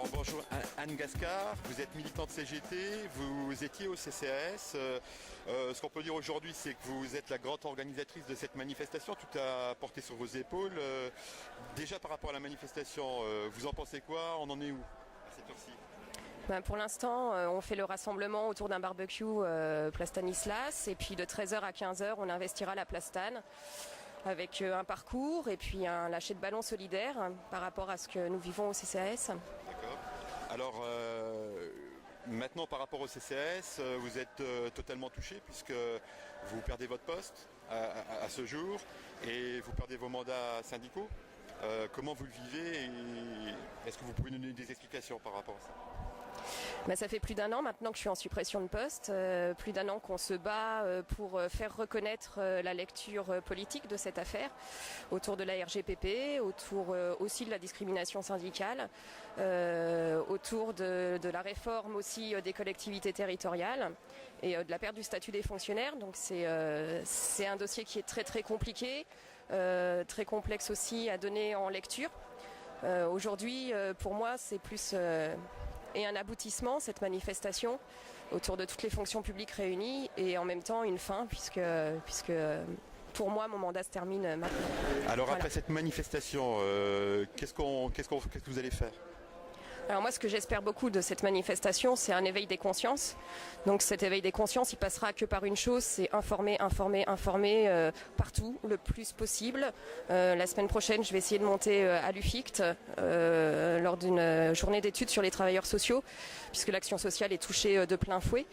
Alors bonjour Anne Gascard, vous êtes militante CGT, vous étiez au CCAS. Ce qu'on peut dire aujourd'hui, c'est que vous êtes la grande organisatrice de cette manifestation, tout a porté sur vos épaules. Déjà par rapport à la manifestation, vous en pensez quoi? On en est où à cette heure-ci? Pour l'instant, on fait le rassemblement autour d'un barbecue place Stanislas, et puis de 13h à 15h, on investira la place Stan avec un parcours et puis un lâcher de ballon solidaire par rapport à ce que nous vivons au CCAS. D'accord. Alors maintenant par rapport au CCAS, vous êtes totalement touché puisque vous perdez votre poste à ce jour et vous perdez vos mandats syndicaux. Comment vous le vivez et est-ce que vous pouvez nous donner des explications par rapport à ça? Ça fait plus d'un an maintenant que je suis en suppression de poste, plus d'un an qu'on se bat pour faire reconnaître la lecture politique de cette affaire autour de la RGPP, autour aussi de la discrimination syndicale, autour de la réforme aussi des collectivités territoriales et de la perte du statut des fonctionnaires. Donc c'est un dossier qui est très très compliqué, très complexe aussi à donner en lecture. Aujourd'hui, pour moi, c'est plus... et un aboutissement, cette manifestation, autour de toutes les fonctions publiques réunies, et en même temps une fin, puisque pour moi, mon mandat se termine maintenant. Alors voilà. Après cette manifestation, qu'est-ce que vous allez faire? Alors moi, ce que j'espère beaucoup de cette manifestation, c'est un éveil des consciences. Donc cet éveil des consciences, il passera que par une chose, c'est informer partout, le plus possible. La semaine prochaine, je vais essayer de monter à l'UFICT lors d'une journée d'études sur les travailleurs sociaux, puisque l'action sociale est touchée de plein fouet.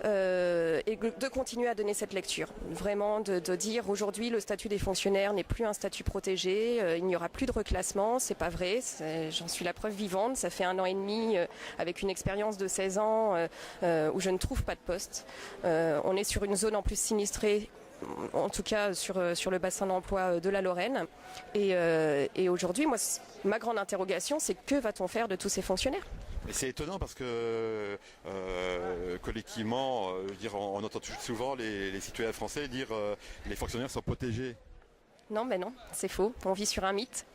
Et de continuer à donner cette lecture. Vraiment de dire aujourd'hui le statut des fonctionnaires n'est plus un statut protégé, il n'y aura plus de reclassement, c'est pas vrai, j'en suis la preuve vivante, ça fait 1 an et demi avec une expérience de 16 ans où je ne trouve pas de poste. On est sur une zone en plus sinistrée, en tout cas sur le bassin d'emploi de la Lorraine. Et aujourd'hui, moi, ma grande interrogation, c'est que va-t-on faire de tous ces fonctionnaires ? Et c'est étonnant parce que collectivement, on entend souvent les citoyens français dire les fonctionnaires sont protégés. Non, non, c'est faux. On vit sur un mythe.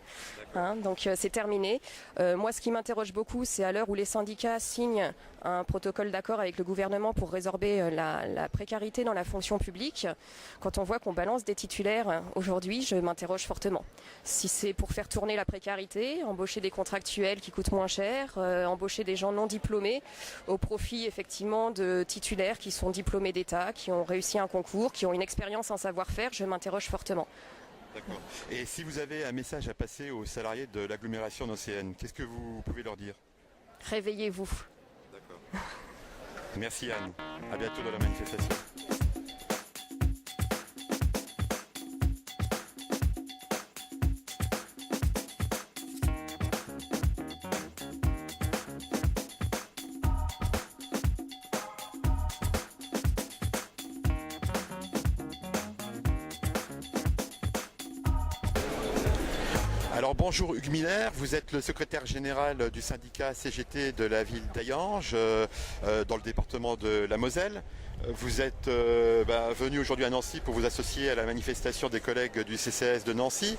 Donc c'est terminé. Moi, ce qui m'interroge beaucoup, c'est à l'heure où les syndicats signent un protocole d'accord avec le gouvernement pour résorber la précarité dans la fonction publique. Quand on voit qu'on balance des titulaires aujourd'hui, je m'interroge fortement. Si c'est pour faire tourner la précarité, embaucher des contractuels qui coûtent moins cher, embaucher des gens non diplômés au profit effectivement de titulaires qui sont diplômés d'État, qui ont réussi un concours, qui ont une expérience, un savoir-faire, je m'interroge fortement. D'accord. Et si vous avez un message à passer aux salariés de l'agglomération nancéenne, qu'est-ce que vous pouvez leur dire? Réveillez-vous. D'accord. Merci Anne. À bientôt dans la manifestation. Alors bonjour Hugues Miller, vous êtes le secrétaire général du syndicat CGT de la ville d'Hayange, dans le département de la Moselle. Vous êtes venu aujourd'hui à Nancy pour vous associer à la manifestation des collègues du CCAS de Nancy.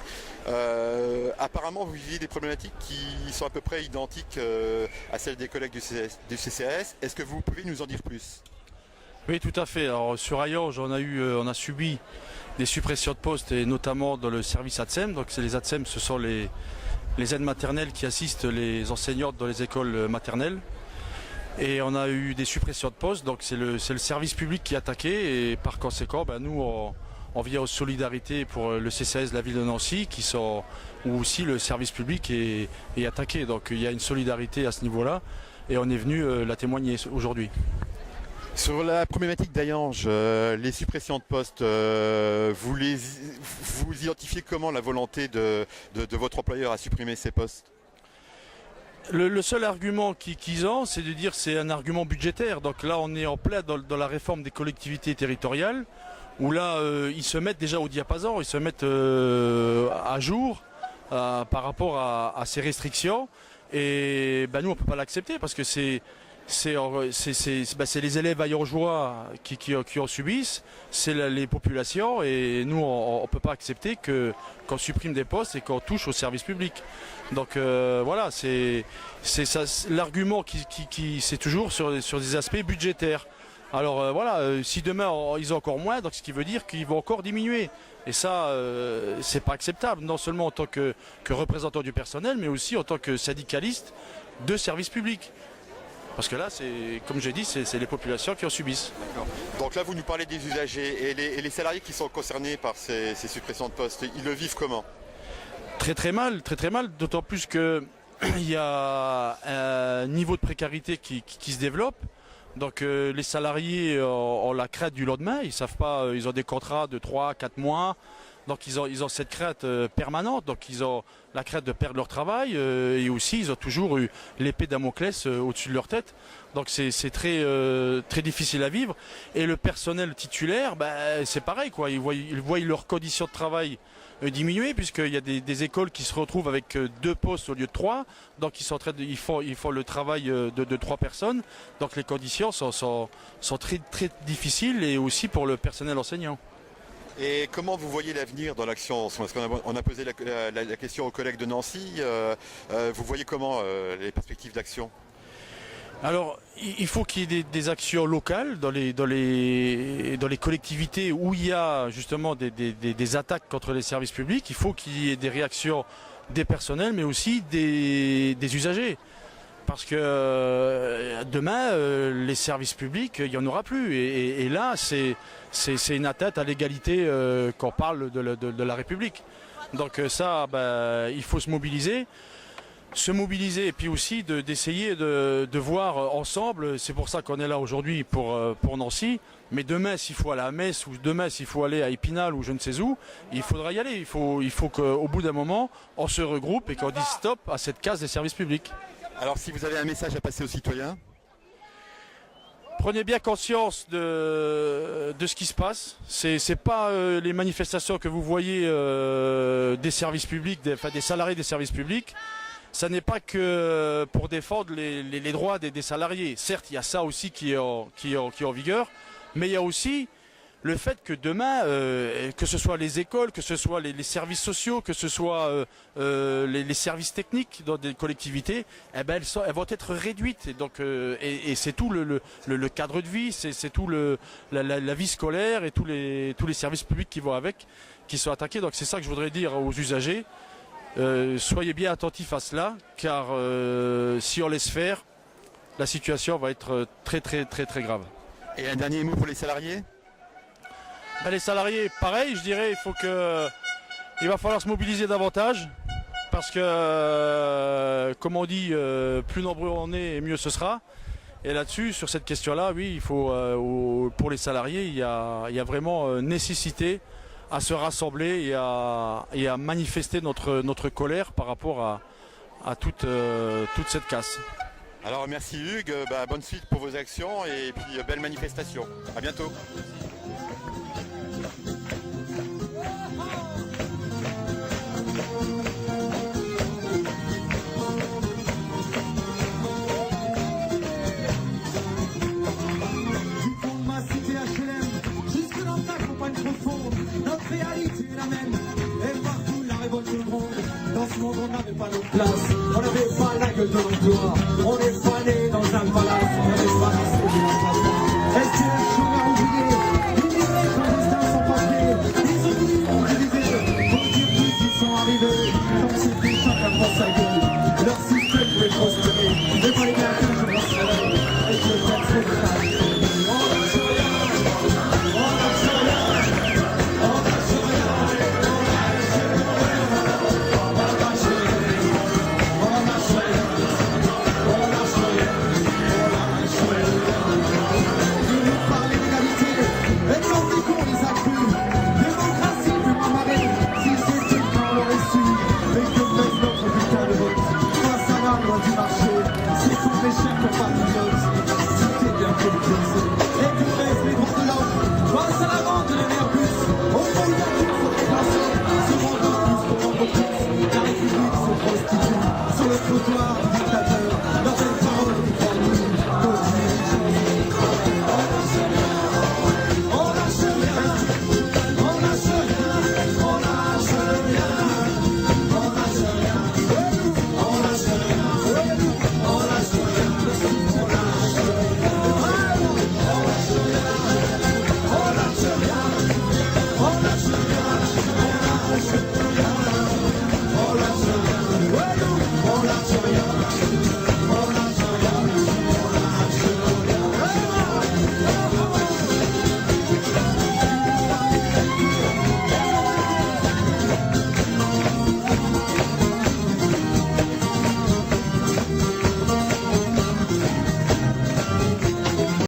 Apparemment vous vivez des problématiques qui sont à peu près identiques à celles des collègues du CCAS. Est-ce que vous pouvez nous en dire plus? Oui, tout à fait. Alors sur Hayange, on a subi des suppressions de postes et notamment dans le service ATSEM. Donc les ATSEM, ce sont les aides maternelles qui assistent les enseignantes dans les écoles maternelles. Et on a eu des suppressions de postes, donc c'est le service public qui est attaqué et par conséquent, nous on vient aux solidarités pour le CCAS de la ville de Nancy où aussi le service public est attaqué. Donc il y a une solidarité à ce niveau-là et on est venu la témoigner aujourd'hui. Sur la problématique d'Hayange, les suppressions de postes, vous identifiez comment la volonté de votre employeur à supprimer ces postes? Le seul argument qu'ils ont, c'est de dire que c'est un argument budgétaire. Donc là, on est en plein dans la réforme des collectivités territoriales, où là, ils se mettent déjà au diapason, ils se mettent à jour par rapport à ces restrictions. Et nous, on ne peut pas l'accepter parce que c'est c'est les élèves ayant-joie qui en subissent, c'est les populations, et nous on ne peut pas accepter qu'on supprime des postes et qu'on touche au service public. Donc voilà, c'est l'argument c'est toujours sur des aspects budgétaires. Alors voilà, si demain ils ont encore moins, donc ce qui veut dire qu'ils vont encore diminuer. Et ça, c'est pas acceptable, non seulement en tant que représentant du personnel, mais aussi en tant que syndicaliste de service public. Parce que là, comme j'ai dit, c'est les populations qui en subissent. Donc là, vous nous parlez des usagers et les salariés qui sont concernés par ces suppressions de postes, ils le vivent comment? Très mal, d'autant plus qu'il y a un niveau de précarité qui se développe. Donc les salariés ont la crainte du lendemain, ils savent pas, ils ont des contrats de 3-4 mois, donc ils ont cette crainte permanente, donc ils ont la crainte de perdre leur travail et aussi ils ont toujours eu l'épée Damoclès au-dessus de leur tête. Donc c'est très difficile à vivre. Et le personnel titulaire, c'est pareil, quoi. Ils voient leurs conditions de travail diminuer, puisqu'il y a des écoles qui se retrouvent avec 2 postes au lieu de 3, donc ils font le travail de 3 personnes, donc les conditions sont très difficiles, et aussi pour le personnel enseignant. Et comment vous voyez l'avenir dans l'action? Parce qu'on a posé la question aux collègues de Nancy, vous voyez comment les perspectives d'action? Alors, il faut qu'il y ait des actions locales dans les collectivités où il y a justement des attaques contre les services publics. Il faut qu'il y ait des réactions des personnels, mais aussi des usagers. Parce que demain, les services publics, il n'y en aura plus. Et là, c'est une atteinte à l'égalité quand on parle de la République. Donc ça, il faut se mobiliser et puis aussi d'essayer de voir ensemble. C'est pour ça qu'on est là aujourd'hui pour Nancy. Mais demain, s'il faut aller à Metz, ou demain, s'il faut aller à Épinal ou je ne sais où, il faudra y aller. Il faut qu'au bout d'un moment, on se regroupe et qu'on dise stop à cette casse des services publics. Alors si vous avez un message à passer aux citoyens? Prenez bien conscience de ce qui se passe. C'est pas les manifestations que vous voyez des services publics, des salariés des services publics. Ça n'est pas que pour défendre les droits des salariés. Certes, il y a ça aussi qui est en vigueur, mais il y a aussi le fait que demain, que ce soit les écoles, que ce soit les services sociaux, que ce soit les services techniques dans des collectivités, elles vont être réduites. Et donc, et c'est tout le cadre de vie, c'est tout la vie scolaire et tous les services publics qui vont avec, qui sont attaqués. Donc c'est ça que je voudrais dire aux usagers. Soyez bien attentifs à cela, car si on laisse faire, la situation va être très grave. Et un dernier mot pour les salariés? Les salariés, pareil, je dirais, il va falloir se mobiliser davantage, parce que, comme on dit, plus nombreux on est, et mieux ce sera. Et là-dessus, sur cette question-là, oui, il faut, pour les salariés, il y a vraiment nécessité à se rassembler et à manifester notre colère par rapport à toute cette casse. Alors merci Hugues, bonne suite pour vos actions et puis belle manifestation. À bientôt. Notre réalité est la même, et partout la révolte gronde. Dans ce monde on n'avait pas notre place, on n'avait pas la gueule de l'emploi. On n'est pas né dans un palace, on n'avait pas lancé de la place. Est-ce que les chômeurs oubliés, ignorés clandestins sans papier, ils ont voulu mobiliser, pour dire plus ils sont arrivés, comme c'était chacun pour sa gueule. Leur système pouvait prospérer, mais pas les bien que je m'en serais, et que le texte est de du marché, c'est tous mes chers compatriotes.